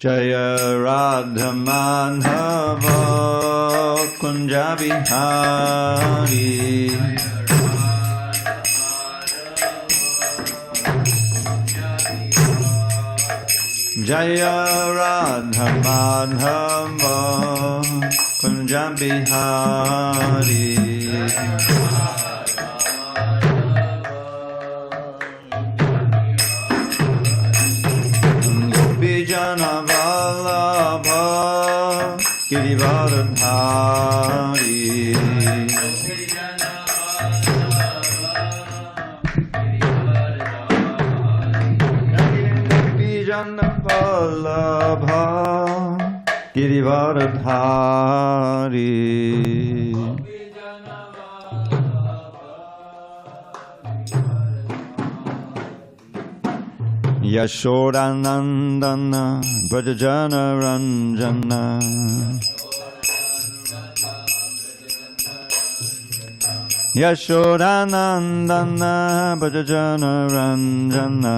Jaya Radha Madhava Kunja Bihari Jaya Radha Madhava Kunja Bihari Jana Vallabha Girivardhari Jana Vallabha Girivardhari Yashodanandana Brajajana Ranjana Yashodanandana Brajajana Ranjana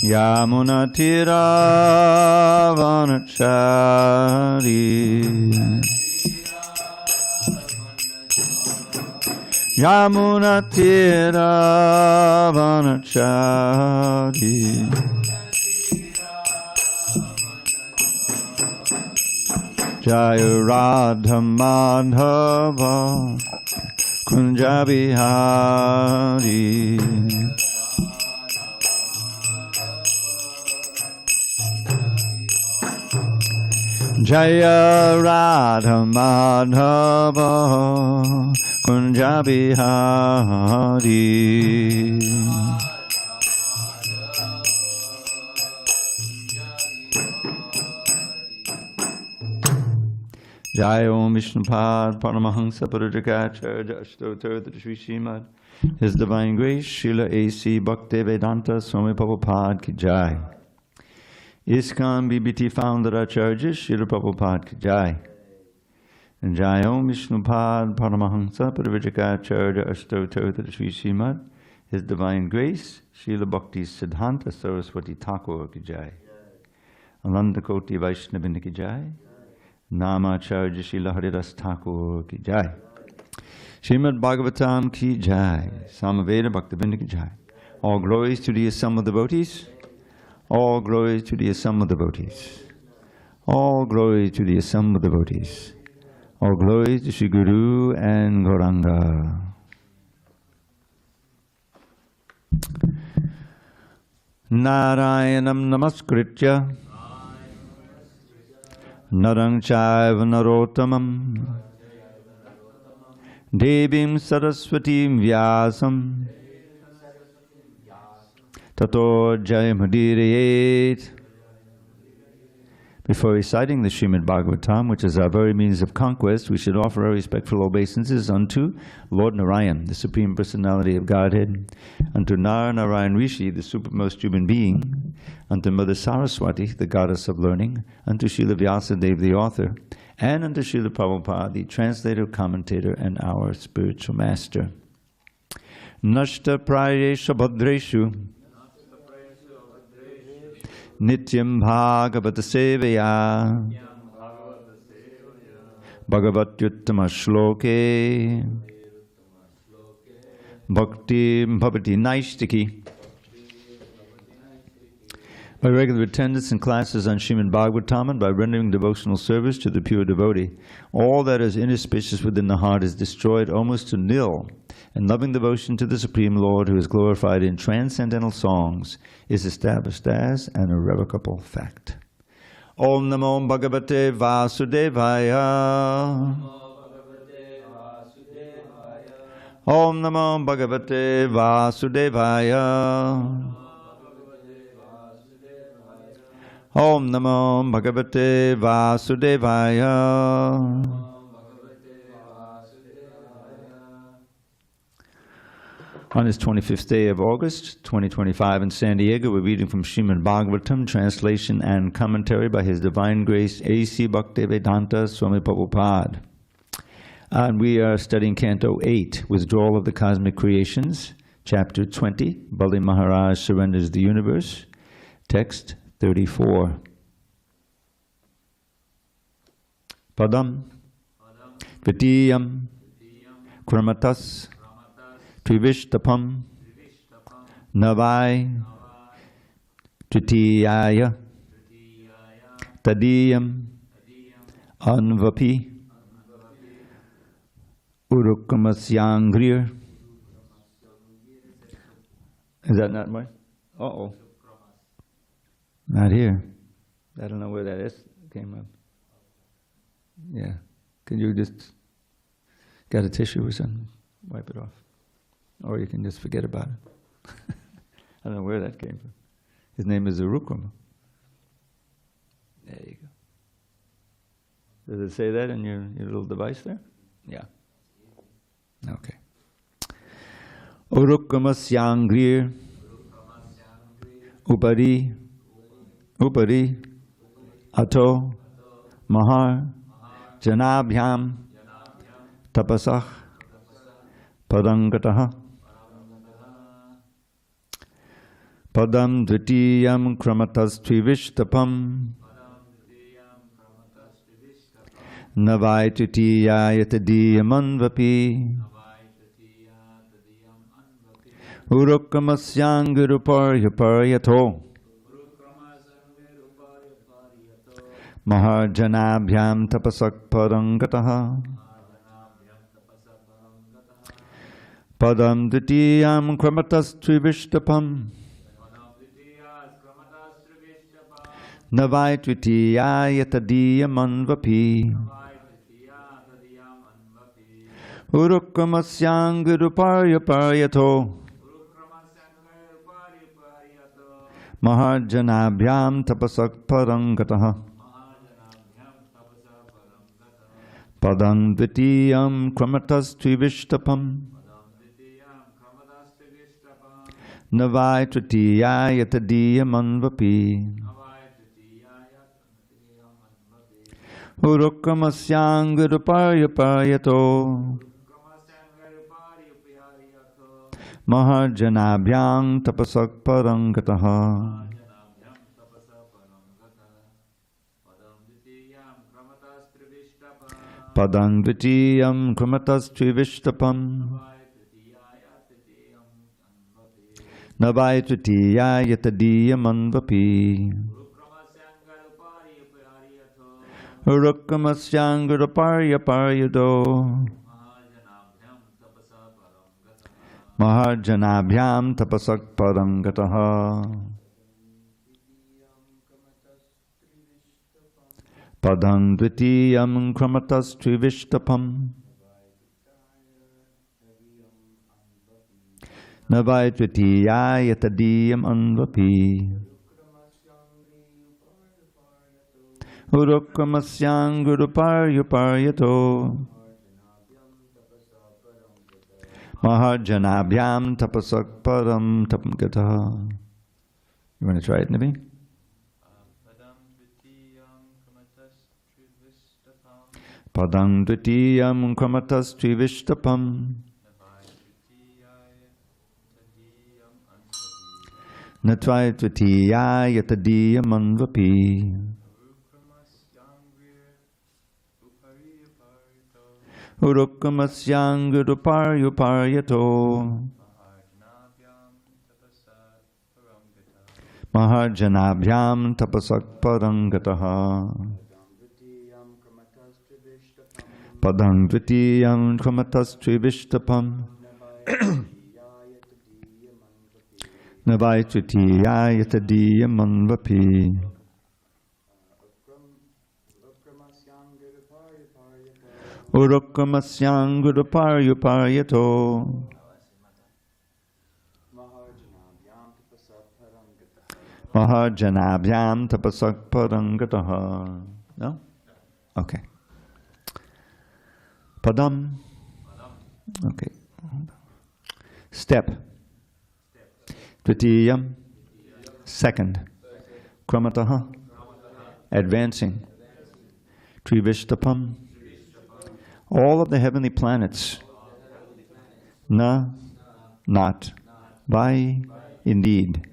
Yamuna Tira Vanachari Yamuna Tira Vanachari Jaya Radha Madhava Kunja Bihari Jaya Radha Madhava Kunja Bihari Jai Om Vishnupad Paramahansa Parajagacharya Ashtotar Shri Srimad His Divine Grace Srila A.C. Bhakti Vedanta Swami Prabhupada Ki Jai ISKCON BBT Founder Acharya Srila Prabhupada Ki Jai Jai Om Vishnupad Paramahansa Parivajagacharya Ashtotar Shri Srimad His Divine Grace Srila Bhakti Siddhanta Saraswati Thakur Ki Jai Ananda Koti Vaishnavini Ki Jai Namacharya Srila Haridas Thakur Ki Jai Srimad Bhagavatam Ki Jai Samaveda Bhaktivinoda Ki Jai. All glories to the assembled devotees. All glories to the assembled devotees. All glories to the assembled devotees. All glories to Shri Guru and Gauranga. Narayanam Namaskritya Narang Chaiva Narottamam Devim Saraswatim Vyasam Tato Jayamudirayet. Before reciting the Srimad Bhagavatam, which is our very means of conquest, we should offer our respectful obeisances unto Lord Narayan, the Supreme Personality of Godhead, unto Narayan Rishi, the supermost human being, unto Mother Saraswati, the goddess of learning, unto Srila Vyasadeva, the author, and unto Srila Prabhupada, the translator, commentator, and our spiritual master. Nashta Prayesha Bhadreshu Nityam Bhagavata Sevaya Bhagavatyuttama Shloke Bhakti Bhavati Naistiki. By regular attendance in classes on Srimad Bhagavatam and by rendering devotional service to the pure devotee, all that is inauspicious within the heart is destroyed almost to nil, and loving devotion to the Supreme Lord, who is glorified in transcendental songs, is established as an irrevocable fact. Om Namo Bhagavate Vasudevaya. Om Namo Bhagavate Vasudevaya. Om Namo Bhagavate Vasudevaya. On this 25th day of August, 2025 in San Diego, we're reading from Srimad Bhagavatam, translation and commentary by His Divine Grace A.C. Bhakti Vedanta Swami And we are studying Canto 8, Withdrawal of the Cosmic Creations, Chapter 20, Bali Mahārāja surrenders the universe. Text 34. Padam Vitiyam Kramatas Trivishtapam Navai Tritiyaya Tadiyam Anvapi Urukkamasyangrir. Is that not right? Uh-oh. Not here. I don't know where that S came up. Yeah. Can you just got a tissue or something? Wipe it off. Or you can just forget about it. I don't know where that came from. His name is Urukkama. There you go. Does it say that in your little device there? Yeah. Okay. Urukkamasyangrir Upari Ato Mahārāja Tapasah Padangataha Padam Dvitiyam Kramatas Trivishtapam Navai Tritiyayatadiyamanvapi Urukkamasyangirupāryaparyato Mahārājanabhyam tapasak padangataha Padam Dvitiyam Kramatas Trivishtapam Navai Tritiyayatadiyamanvapi Urukkamasyangirupāryaparyato Mahārājanabhyam tapasak padangataha Padam Dvitiyam Kramatas Trivishtapam Navai Tritiyayatadiyamanvapi Urukkamasyangirupāryaparyato Mahārājanabhyam tapasak padangataha Padam Dvitiyam Kramatas Trivishtapam Navai Tritiyayatadiyamanvapi Urukkamasyangirupāryaparyato Mahārājanabhyam tapasak padangataha Padam Dvitiyam Kramatas Trivishtapam Navai Tritiyayatadiyamanvapi Urukkamasyangirupāryaparyato Mahārājanabhyam tapasak padam tapamgataha. You want to try it, Nabi? Padam Dvitiyam Kramatas Trivishtapam Natvai Tritiyayatadiyamanvapi Urukkamasyangirupāryaparyato Mahārājanabhyam tapasak padangataha Padam Dvitiyam Kramatas Trivishtapam Navai Tritiyayatadiyamanvapi Urukkamasyangirupāryaparyato Mahārājanabhyam tapasak padangataha. No? Okay. Padam. Okay. Step. Dvitiyam. Second. Kramataha. Advancing. Trivishtapam. All of the heavenly planets. Na. Not. Vai, indeed.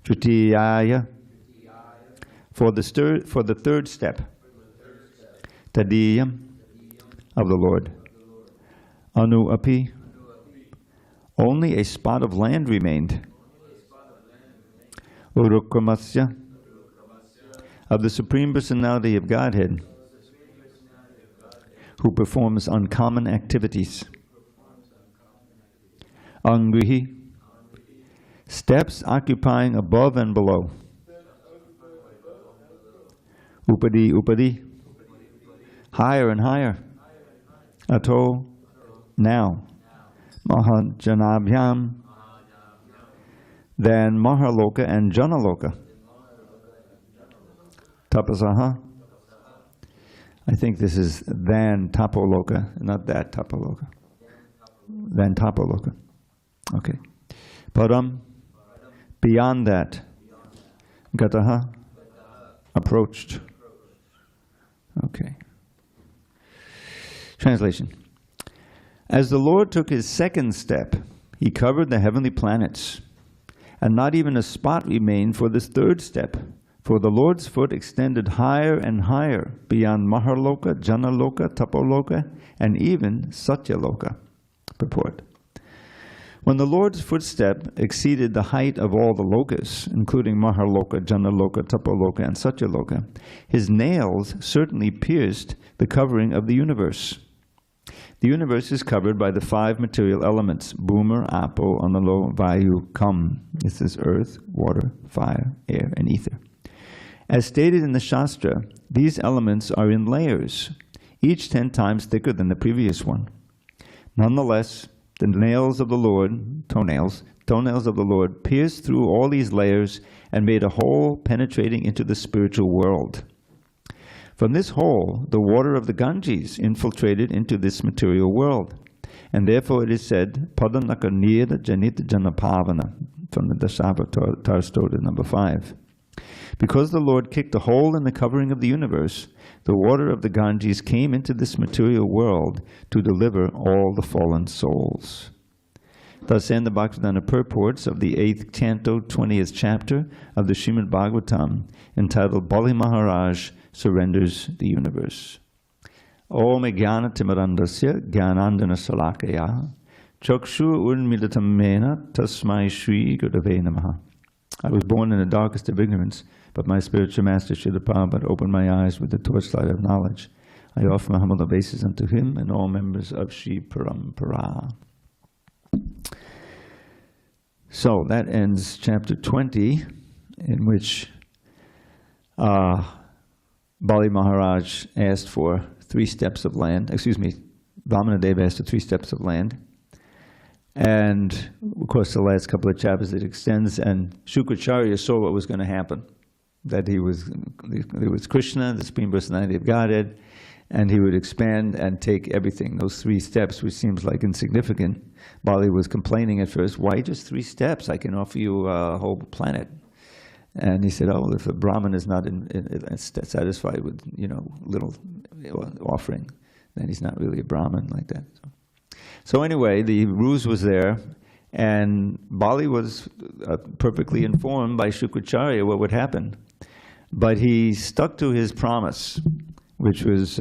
Tritiyaya, for the third step. Tadiyam, of the Lord. Anu api, only a spot of land remained. Urukramasya, of the Supreme Personality of Godhead, who performs uncommon activities. Angrihi, steps occupying above and below. Upadi, upadi, higher and higher. Ato, now. Mahajanabhyam, than Mahārāja and Janaloka. Tapasaha, I think this is than Tapoloka, not that Tapoloka. Than Tapoloka. Okay. Param, beyond that. Gataha, approached. Okay. Translation. As the Lord took his second step, he covered the heavenly planets, and not even a spot remained for this third step, for the Lord's foot extended higher and higher beyond Mahārāja, Janaloka, Tapoloka, and even Satyaloka. Purport. When the Lord's footstep exceeded the height of all the lokas, including Mahārāja, Janaloka, Tapoloka, and Satyaloka, his nails certainly pierced the covering of the universe. The universe is covered by the 5 material elements: Bhumar, Apo, Analo, Vayu, Kam. This is earth, water, fire, air, and ether. As stated in the Shastra, these elements are in layers, each 10 times thicker than the previous one. Nonetheless, the nails of the Lord, toenails of the Lord, pierced through all these layers and made a hole penetrating into the spiritual world. From this hole, the water of the Ganges infiltrated into this material world, and therefore it is said, Padanaka Nira Janita Janapavana, from the Dasavatar Stota number 5. Because the Lord kicked a hole in the covering of the universe, the water of the Ganges came into this material world to deliver all the fallen souls. Thus end the Bhaktivedanta purports of the 8th canto, 20th chapter of the Srimad Bhagavatam, entitled Bali Mahārāja Surrenders the Universe. Om Jnana Timirandasya Jnanandana Salakaya Chakshu Urmilitam Mena Tasmai Shri Gurave Namaha. I was born in the darkest of ignorance, but my spiritual master Srila Prabhupada opened my eyes with the torchlight of knowledge. I offer my humble obeisance unto him and all members of Shri Parampara. So that ends chapter 20, in which Bali Mahārāja asked for 3 steps of land. Vamanadeva asked for 3 steps of land. And, of course, the last couple of chapters it extends, and Shukracharya saw what was going to happen. That there was Krishna, the Supreme Personality of Godhead, and he would expand and take everything. Those 3 steps, which seems like insignificant. Bali was complaining at first, why just 3 steps? I can offer you a whole planet. And he said, oh, if a Brahmin is not satisfied with, little offering, then he's not really a Brahmin like that. So anyway, the ruse was there, and Bali was perfectly informed by Shukracharya what would happen. But he stuck to his promise, which was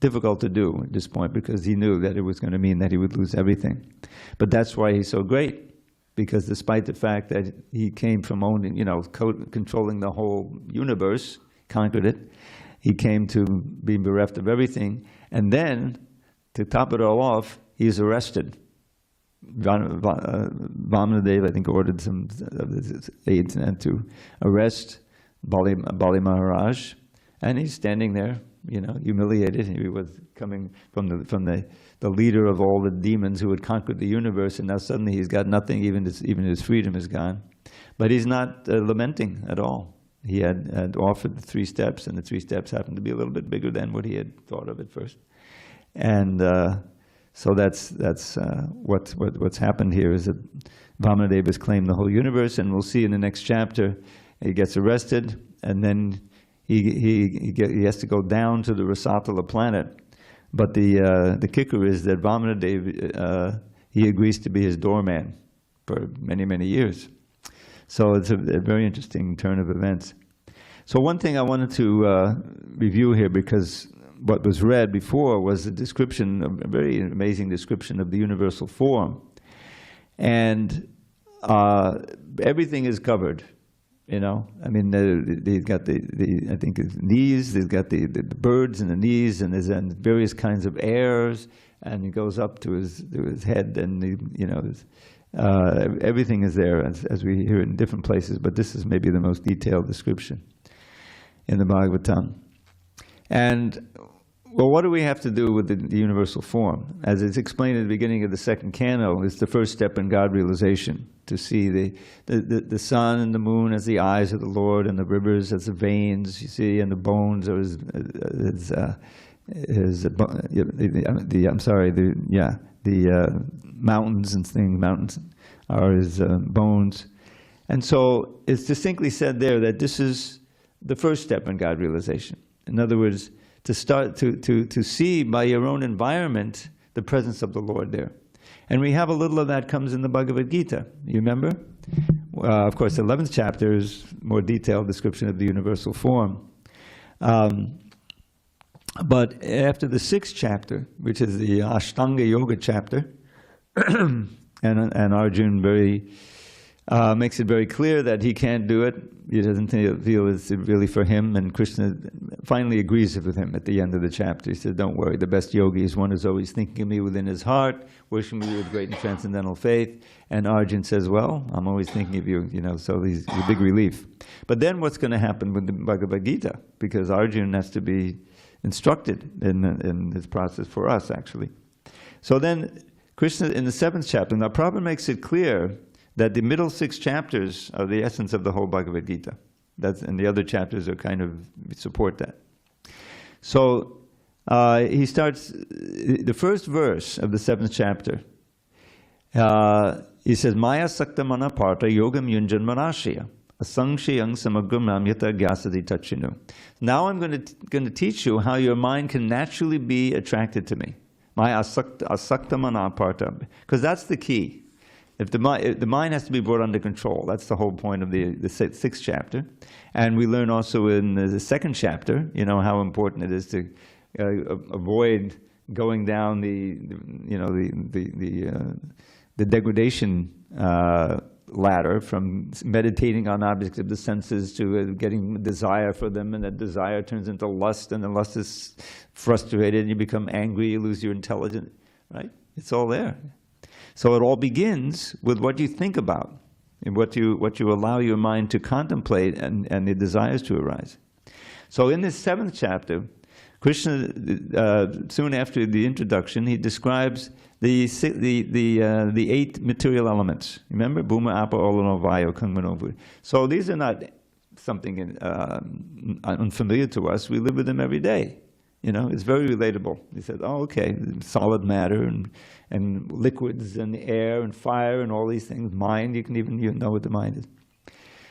difficult to do at this point, because he knew that it was going to mean that he would lose everything. But that's why he's so great. Because despite the fact that he came from owning, controlling the whole universe, conquered it, he came to be bereft of everything. And then, to top it all off, he's arrested. Vamanadeva, I think, ordered some of his aides to arrest Bali Mahārāja, and he's standing there, humiliated. He was coming from the leader of all the demons who had conquered the universe, and now suddenly he's got nothing, even his freedom is gone. But he's not lamenting at all. He had offered the 3 steps, and the 3 steps happened to be a little bit bigger than what he had thought of at first. And so that's what's happened here, is that Vamanadeva has claimed the whole universe, and we'll see in the next chapter, he gets arrested, and then he has to go down to the Rasatala planet. But the kicker is that Vamanadeva, he agrees to be his doorman. for many, many years. So it's a very interesting turn of events. So one thing I wanted to review here, because what was read before was a description, a very amazing description of the universal form. And everything is covered, you know. I mean, they've got I think it's knees, they've got the birds in the knees, and there's various kinds of airs, and it goes up to his head, and you know, everything is there as we hear it in different places, but this is maybe the most detailed description in the Bhagavatam. And well, what do we have to do with the universal form? As it's explained at the beginning of the second canto, it's the first step in God realization, to see the sun and the moon as the eyes of the Lord, and the rivers as the veins, you see, and the bones are the mountains and things, mountains are his bones. And so it's distinctly said there that this is the first step in God realization. In other words, to start to see by your own environment the presence of the Lord there. And we have a little of that comes in the Bhagavad Gita. You remember? Of course, the 11th chapter is more detailed description of the universal form. But after the 6th chapter, which is the Ashtanga Yoga chapter, and Arjuna makes it very clear that he can't do it. He doesn't feel it's really for him, and Krishna finally agrees with him at the end of the chapter. He says, don't worry, the best yogi is one who's always thinking of me within his heart, worshiping me with great and transcendental faith. And Arjuna says, well, I'm always thinking of you, you know, so he's a big relief. But then what's going to happen with the Bhagavad Gita? Because Arjuna has to be instructed in this process for us, actually. So then Krishna, in the 7th chapter, now Prabhupada makes it clear that the middle 6 chapters are the essence of the whole Bhagavad Gita. And the other chapters are kind of support that. So he starts, the first verse of the 7th chapter, he says, Maya sakta mana parta yogam yunjan manashya asangshayang samagram namyata gyasati tachinu. Now I'm going to teach you how your mind can naturally be attracted to me. Maya asakta mana parta. Because that's the key. If the mind has to be brought under control. That's the whole point of the 6th chapter. And we learn also in the 2nd chapter, you know, how important it is to avoid going down the degradation ladder from meditating on objects of the senses to getting desire for them, and that desire turns into lust, and the lust is frustrated, and you become angry, you lose your intelligence, right? It's all there. So it all begins with what you think about, and what you allow your mind to contemplate, and the desires to arise. So in this 7th chapter, Krishna, soon after the introduction, he describes the 8 material elements. Remember? Bhuma, Apa, Olano, Vayo, Kangmano. So these are not something unfamiliar to us. We live with them every day. You know, it's very relatable. He said, oh, okay, solid matter and liquids and air and fire and all these things. Mind, you know what the mind is.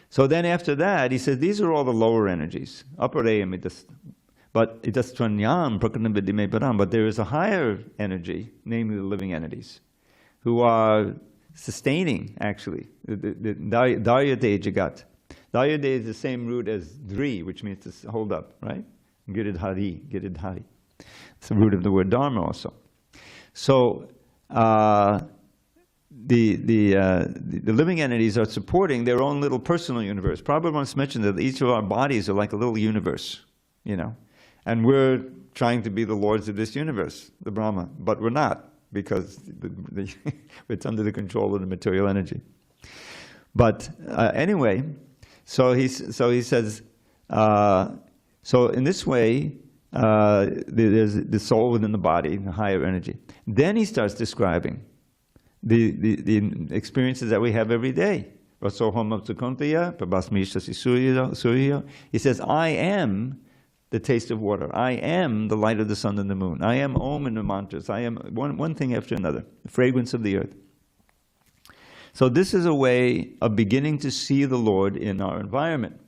So then after that, he says, these are all the lower energies. But there is a higher energy, namely the living entities, who are sustaining, actually, the Daryate Jagat. Daryate is the same root as Dri, which means to hold up, right? Giridhari. It's the root of the word Dharma also. So the living entities are supporting their own little personal universe. Prabhupada once mentioned that each of our bodies are like a little universe, you know. And we're trying to be the lords of this universe, the Brahma, but we're not, because it's under the control of the material energy. But anyway, so he says, so in this way, there's the soul within the body, the higher energy. Then he starts describing the experiences that we have every day. He says, I am the taste of water. I am the light of the sun and the moon. I am Om in the mantras. I am one thing after another, the fragrance of the earth. So this is a way of beginning to see the Lord in our environment,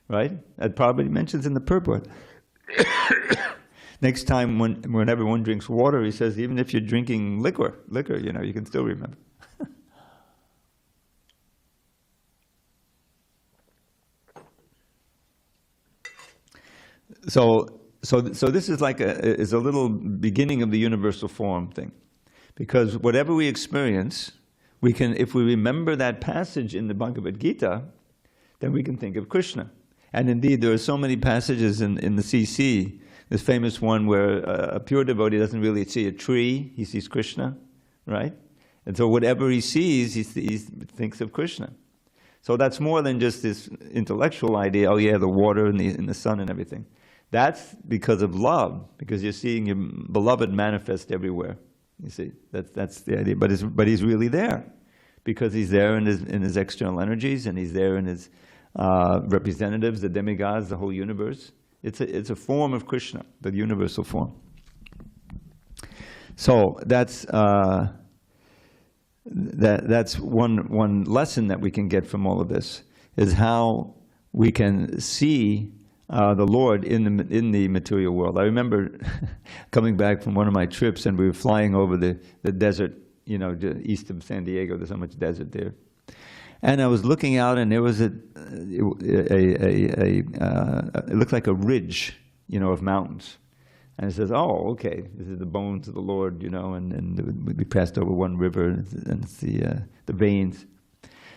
right? That probably mentions in the purport. Next time, whenever one drinks water, he says, even if you're drinking liquor, you know, you can still remember. So this is like is a little beginning of the universal form thing, because whatever we experience, we can, if we remember that passage in the Bhagavad Gita, then we can think of Krishna. And indeed, there are so many passages in the CC. This famous one where a pure devotee doesn't really see a tree; he sees Krishna, right? And so whatever he sees, he thinks of Krishna. So that's more than just this intellectual idea, oh yeah, the water and the sun and everything. That's because of love, because you're seeing your beloved manifest everywhere. You see, that's the idea. But he's really there, because he's there in his external energies, and he's there in his representatives, the demigods, the whole universe. It's a form of Krishna, the universal form. So that's one lesson that we can get from all of this, is how we can see the Lord in the material world. I remember coming back from one of my trips, and we were flying over the desert, east of San Diego. There's so much desert there. And I was looking out, and there was it looked like a ridge, of mountains. And it says, oh, okay, this is the bones of the Lord, and we passed over one river, and it's the veins.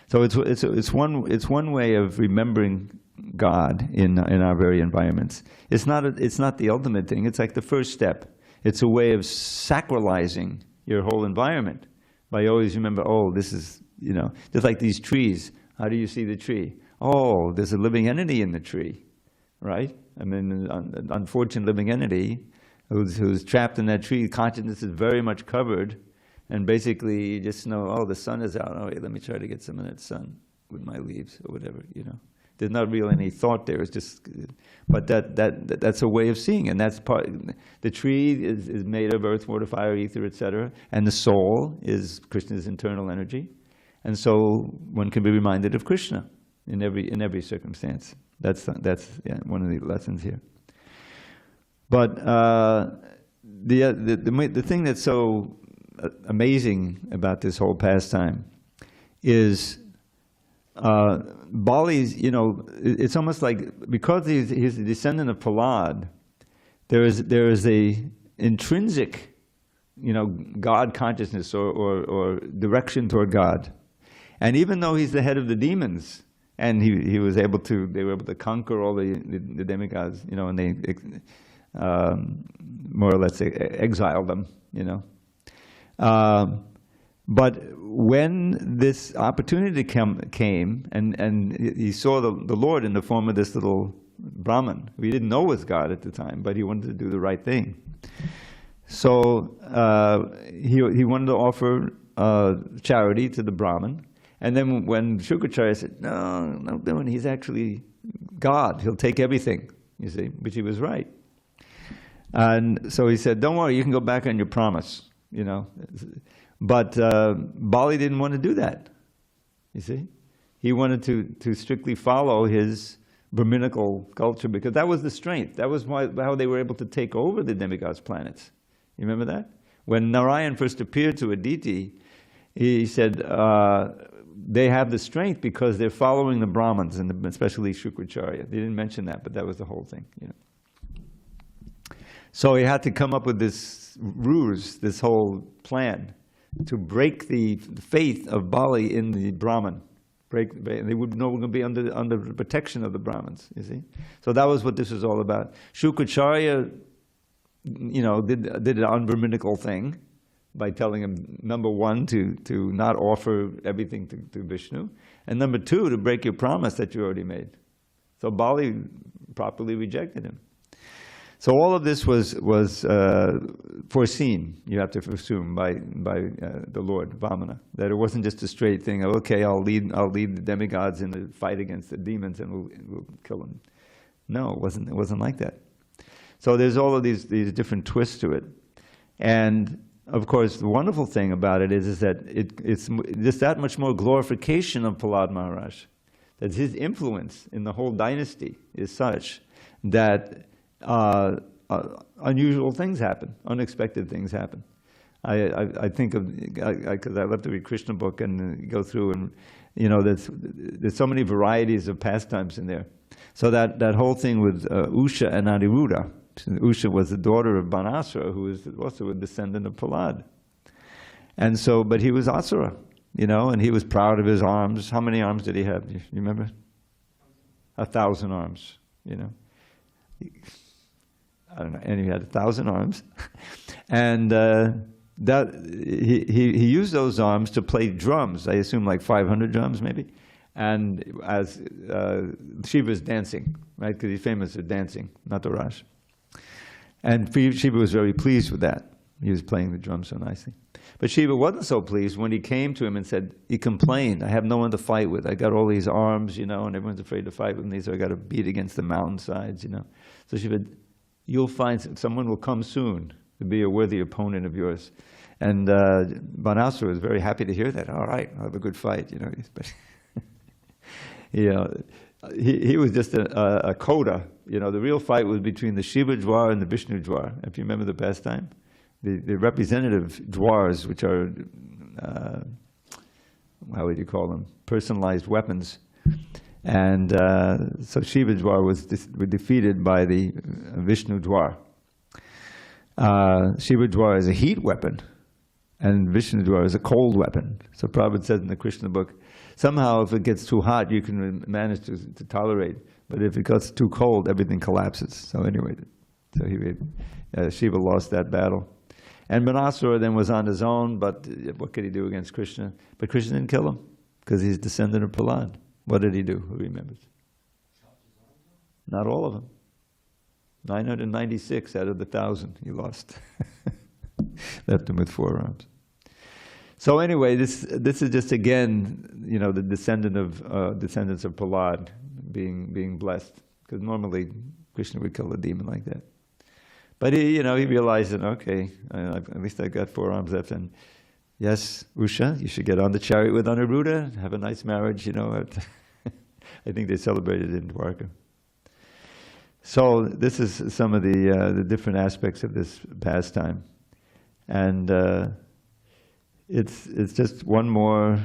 So it's one way of remembering God in our very environments. It's not the ultimate thing. It's like the first step. It's a way of sacralizing your whole environment by always remember, oh, this is, just like these trees. How do you see the tree? Oh, there's a living entity in the tree, right? I mean, an unfortunate living entity who's trapped in that tree. Consciousness is very much covered, and basically you just know, oh, the sun is out. Oh, wait, let me try to get some of that sun with my leaves or whatever, There's not really any thought there. It's just, but that's a way of seeing, and that's part. The tree is made of earth, water, fire, ether, etc., and the soul is Krishna's internal energy, and so one can be reminded of Krishna in every circumstance. That's one of the lessons here. But the thing that's so amazing about this whole pastime is. Bali's, it's almost like, because he's a descendant of Prahlad, there is a intrinsic, God consciousness or direction toward God. And even though he's the head of the demons, and they were able to conquer all the demigods, and they more or less exiled them, But when this opportunity came, and he saw the Lord in the form of this little Brahmin, who he didn't know was God at the time, but he wanted to do the right thing. So he wanted to offer charity to the Brahmin. And then when Shukracharya said, no, he's actually God, he'll take everything, you see, which he was right. And so he said, don't worry, you can go back on your promise, But Bali didn't want to do that, you see. He wanted to strictly follow his Brahminical culture, because that was the strength. That was how they were able to take over the demigods' planets. You remember that? When Narayan first appeared to Aditi, he said they have the strength because they're following the Brahmins, and especially Shukracharya. They didn't mention that, but that was the whole thing. So he had to come up with this ruse, this whole plan, to break the faith of Bali in the Brahman. They would no longer be under the protection of the Brahmins, you see. So that was what this was all about. Shukracharya, did an unbrahminical thing by telling him, number one, to not offer everything to Vishnu, and number two, to break your promise that you already made. So Bali properly rejected him. So all of this was foreseen, you have to assume, by the Lord Vamana, that it wasn't just a straight thing of, okay, I'll lead the demigods in the fight against the demons and we'll kill them. No, it wasn't like that. So there's all of these different twists to it. And of course, the wonderful thing about it is that it's just that much more glorification of Prahlad Maharaj, that his influence in the whole dynasty is such that unusual things happen, unexpected things happen. I think of, because I love to read Krishna book and go through, and there's so many varieties of pastimes in there. So that whole thing with Usha and Aniruddha. Usha was the daughter of Banasura, who was also a descendant of Prahlad. And so, but he was Asura, and he was proud of his arms. How many arms did he have? You remember? 1,000 arms, I don't know, and he had 1,000 arms. And that he used those arms to play drums. I assume like 500 drums maybe. And as Shiva's dancing, right? Because he's famous for dancing, Nataraj. And Shiva was very pleased with that. He was playing the drums so nicely. But Shiva wasn't so pleased when he came to him and said, he complained, I have no one to fight with. I got all these arms, and everyone's afraid to fight with me, so I got to beat against the mountainsides, So Shiva, you'll find someone will come soon to be a worthy opponent of yours. And Banasura was very happy to hear that. All right, I'll have a good fight, But he was just a coda. The real fight was between the Shiva Dwar and the Vishnu Dwar. If you remember the pastime, the representative Dwars, which are how would you call them? Personalized weapons. And so Shiva Dwar was defeated by the Vishnu Dwar. Shiva Dwar is a heat weapon, and Vishnu Dwar is a cold weapon. So Prabhupada says in the Krishna book, somehow if it gets too hot, you can manage to tolerate. But if it gets too cold, everything collapses. So anyway, Shiva lost that battle. And Manasura then was on his own, but what could he do against Krishna? But Krishna didn't kill him, because he's descendant of Prahlad. What did he do? Who remembers? Not all of them. 996 out of the 1,000 he lost. Left him with 4 arms. So anyway, this is just again, the descendants of Prahlad being blessed, because normally Krishna would kill a demon like that. But he realized that, okay, at least I got 4 arms left, and yes, Usha, you should get on the chariot with Aniruddha, have a nice marriage, I think they celebrated in Dwarka. So this is some of the different aspects of this pastime. And it's just one more,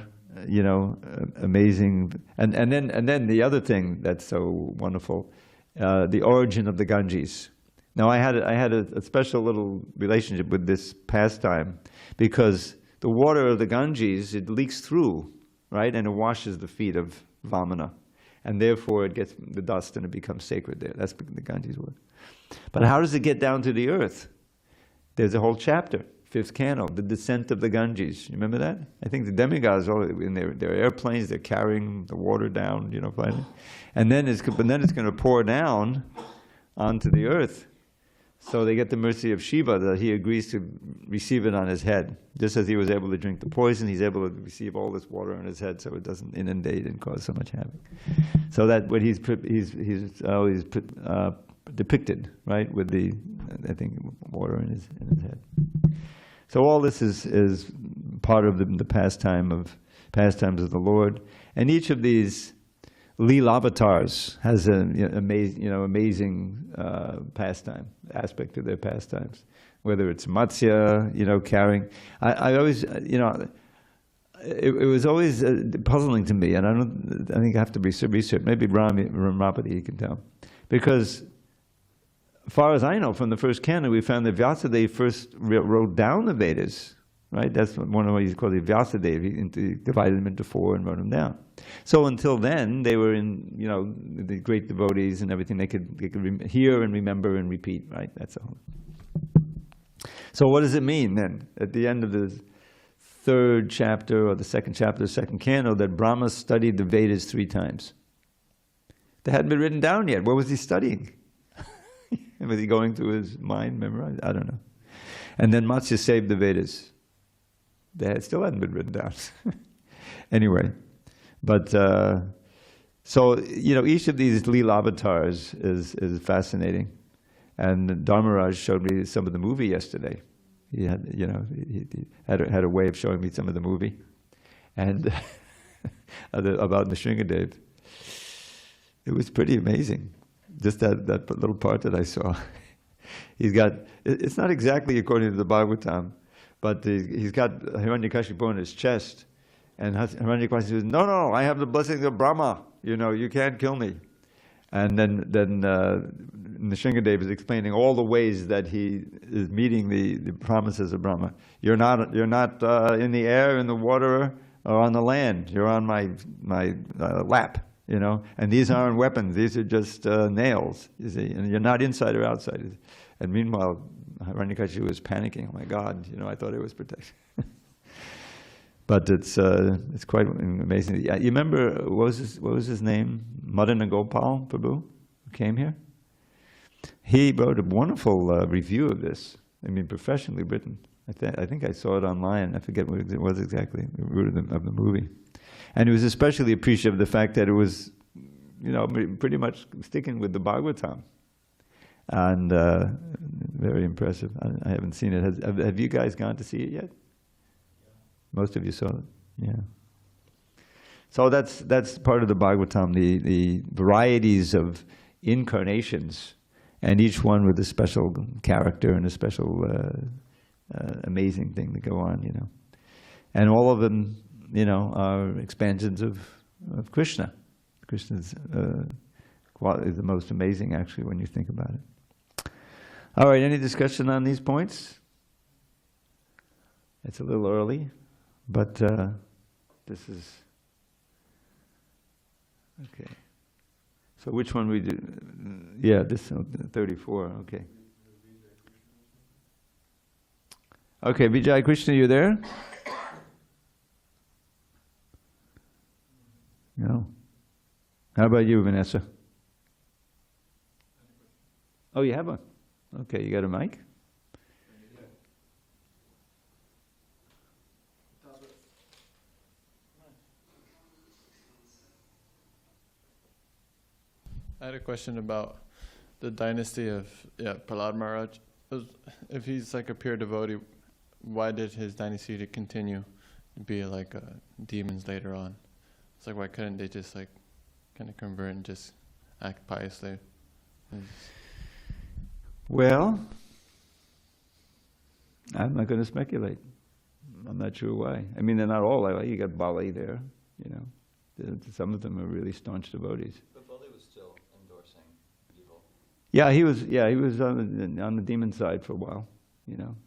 amazing, and then the other thing that's so wonderful, the origin of the Ganges. Now I had a special little relationship with this pastime, because the water of the Ganges, it leaks through, right, and it washes the feet of Vamana, and therefore it gets the dust and it becomes sacred there. That's the Ganges water. But how does it get down to the earth? There's a whole chapter. 5th canto, the descent of the Ganges. You remember that? I think the demigods are in their airplanes. They're carrying the water down, finally, and then it's going to pour down onto the earth. So they get the mercy of Shiva that he agrees to receive it on his head. Just as he was able to drink the poison, he's able to receive all this water on his head, so it doesn't inundate and cause so much havoc. So that what he's always depicted, right, with the water in his head. So all this is part of the pastimes of the Lord, and each of these Leela avatars has an amazing pastime aspect to their pastimes. Whether it's Matsya, carrying, I always, it was always puzzling to me, and I think I have to research. Maybe Ramapati can tell, because as far as I know, from the first canon, we found that Vyasadeva first wrote down the Vedas, right? That's one of the ways called the Vyasadeva. He divided them into 4 and wrote them down. So until then, they were in, the great devotees and everything. They could hear and remember and repeat, right? That's all. So what does it mean then, at the end of the 3rd chapter or the 2nd chapter, 2nd canto, that Brahma studied the Vedas 3 times? They hadn't been written down yet. What was he studying? Was he going through his mind, memorize? I don't know. And then Matsya saved the Vedas. They still hadn't been written down. Anyway, but so each of these Leela avatars is fascinating. And Dharmaraj showed me some of the movie yesterday. He had he had a way of showing me some of the movie, and about Nrsingadev. It was pretty amazing. Just that little part that I saw. He's got, it's not exactly according to the Bhagavatam, but he's got Hiranyakashipu on his chest, and Hiranyakashipu says, no, I have the blessing of Brahma, you can't kill me. And then Nrsingadev is explaining all the ways that he is meeting the promises of Brahma. You're not in the air, in the water, or on the land. You're on my lap, And these aren't weapons. These are just nails. You see, and you're not inside or outside. And meanwhile, Hiranyakashipu was panicking. Oh my God! I thought it was protected. But it's quite amazing. You remember what was his name? Madana Gopal Prabhu, who came here. He wrote a wonderful review of this. I mean, professionally written. I think I saw it online. I forget what it was exactly. The root of the movie, and he was especially appreciative of the fact that it was, pretty much sticking with the Bhagavatam, and very impressive. I haven't seen it. Have you guys gone to see it yet? Most of you saw it, yeah. So that's part of the Bhagavatam, the varieties of incarnations, and each one with a special character and a special amazing thing to go on, And all of them, are expansions of Krishna. Krishna's quality is the most amazing, actually, when you think about it. All right, any discussion on these points? It's a little early. But this is okay. So which one we do? Yeah, this 34. Okay. Okay, Vijay Krishna, you there? No. How about you, Vanessa? Oh, you have one. Okay, you got a mic? I had a question about the dynasty of Prahlad Maharaj. If he's like a pure devotee, why did his dynasty continue to be like demons later on? It's like, why couldn't they just like kind of convert and just act piously? Well, I'm not going to speculate. I'm not sure why. I mean, they're not all like you got Bali there, Some of them are really staunch devotees. Yeah, he was on the demon side for a while,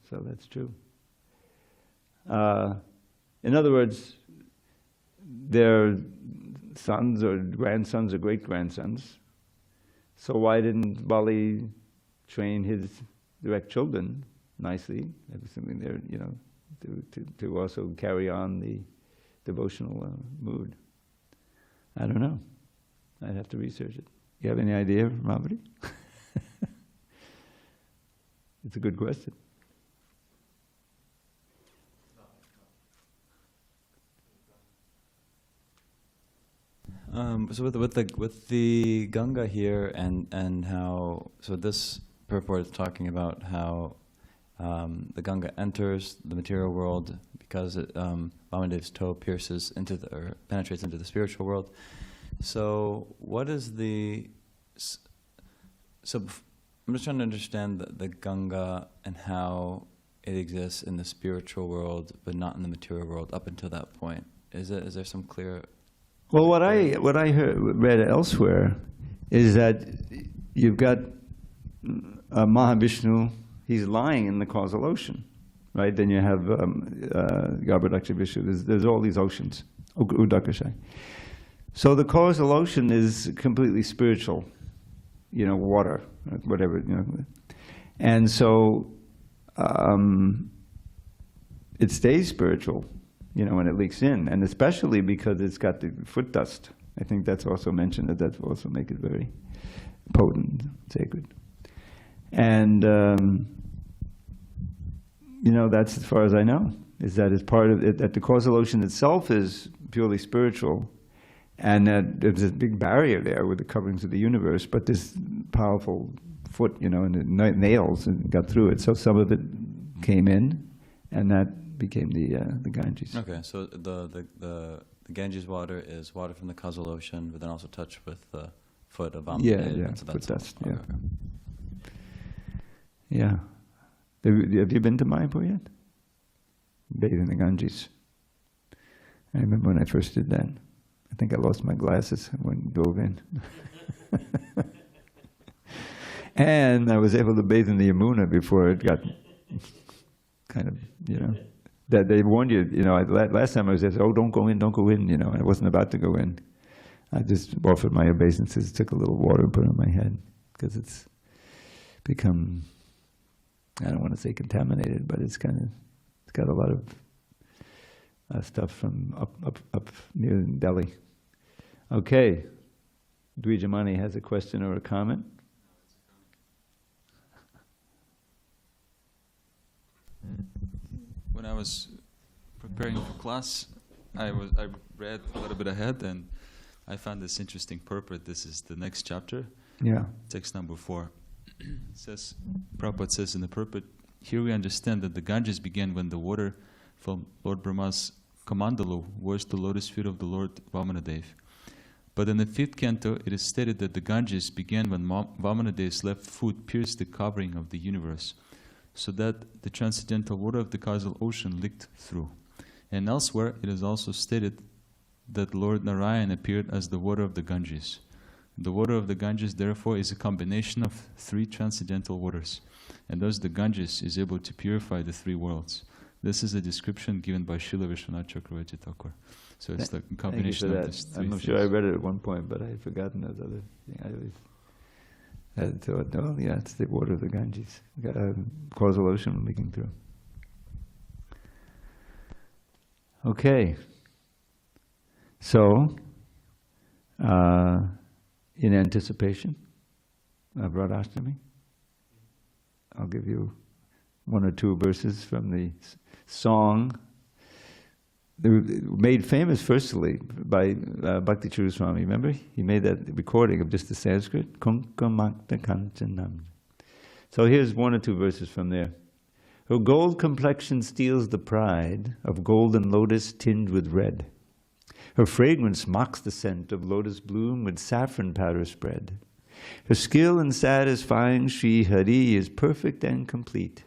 so that's true. In other words, their sons or grandsons or great-grandsons. So why didn't Bali train his direct children nicely? Assuming they're, to also carry on the devotional mood. I don't know. I'd have to research it. You have any idea, Ramavati? It's a good question. So with the Ganga here and how this purport is talking about how the Ganga enters the material world because Vamanadev's toe penetrates into the spiritual world. So what is I'm just trying to understand the Ganga and how it exists in the spiritual world, but not in the material world up until that point. Is there some clear? Well, what I read elsewhere is that you've got Mahavishnu. He's lying in the causal ocean, right? Then you have Garbhodakshi Vishnu. There's all these oceans, Udakashai. So the causal ocean is completely spiritual. Water, whatever, And so it stays spiritual, when it leaks in, and especially because it's got the foot dust. I think that's also mentioned, that also make it very potent, sacred. And, that's as far as I know, is that it's part of it, that the causal ocean itself is purely spiritual. And there's this big barrier there with the coverings of the universe, but this powerful foot, and the nails and got through it. So some of it came in, and that became the Ganges. Okay, so the Ganges water is water from the causal ocean, but then also touched with the foot of Vamanadeva. Yeah, so foot dust. Okay, Yeah. Have you been to Mayapur yet? Bathe in the Ganges. I remember when I first did that. I think I lost my glasses when I dove in. And I was able to bathe in the Yamuna before it got kind of, that they warned you, last time I was there, oh, don't go in, and I wasn't about to go in. I just offered my obeisances, took a little water and put it on my head, because it's become, I don't want to say contaminated, but it's got a lot of stuff from up near Delhi. Okay, Dvijamani has a question or a comment. When I was preparing for class, I read a little bit ahead, and I found this interesting purport. This is the next chapter. Yeah. Text number 4. It says, Prabhupada says in the purport, here we understand that the Ganges began when the water from Lord Brahma's Kamandalu washed the lotus feet of the Lord Vamanadeva. But in the 5th canto, it is stated that the Ganges began when Vamanadev's left foot pierced the covering of the universe, so that the transcendental water of the causal ocean leaked through. And elsewhere, it is also stated that Lord Narayan appeared as the water of the Ganges. The water of the Ganges, therefore, is a combination of 3 transcendental waters, and thus the Ganges is able to purify the 3 worlds. This is a description given by Srila Vishwanath Chakravarti Thakur. So it's like a combination of these 3 I'm things. sure I read it at one point, but I had forgotten that other thing. I always had thought, oh yeah, it's the water of the Ganges, causal ocean leaking through. Okay. So, in anticipation of Radhashtami, I'll give you 1 or 2 verses from the song. They were made famous firstly by Bhakti Swami. Remember? He made that recording of just the Sanskrit. Kunkumakta Kanchanam. So here's 1 or 2 verses from there. Her gold complexion steals the pride of golden lotus tinged with red. Her fragrance mocks the scent of lotus bloom with saffron powder spread. Her skill in satisfying Sri Hari is perfect and complete.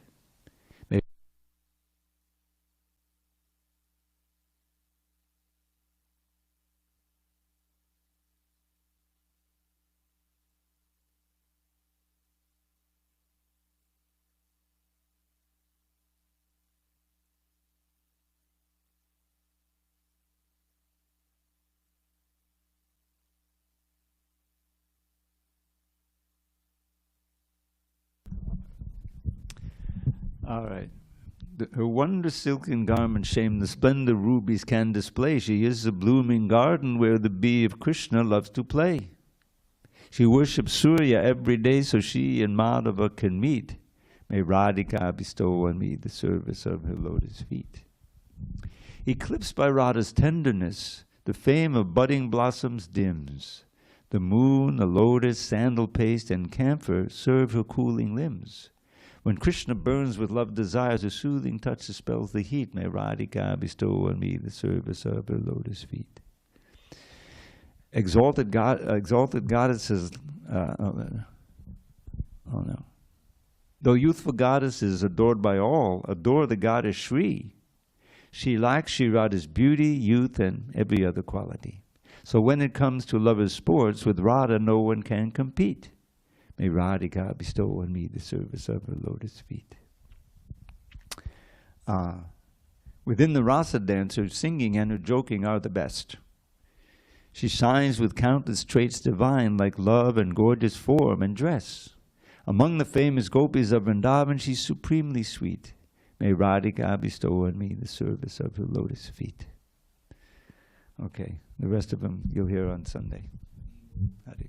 All right. Her wondrous silken garment shame the splendor rubies can display. She is a blooming garden where the bee of Krishna loves to play. She worships Surya every day so she and Madhava can meet. May Radhika bestow on me the service of her lotus feet. Eclipsed by Radha's tenderness, the fame of budding blossoms dims. The moon, the lotus, sandal paste, and camphor serve her cooling limbs. When Krishna burns with love desires, a soothing touch dispels the heat. May Radhika bestow on me the service of her lotus feet. Exalted goddesses, oh no. Though youthful goddesses adored by all, adore the goddess Shri. She lacks Shri Radha's beauty, youth, and every other quality. So when it comes to lovers' sports, with Radha no one can compete. May Radhika bestow on me the service of her lotus feet. Within the rasa dance, her singing and her joking are the best. She shines with countless traits divine, like love and gorgeous form and dress. Among the famous gopis of Vrindavan, she's supremely sweet. May Radhika bestow on me the service of her lotus feet. Okay, the rest of them you'll hear on Sunday. Hare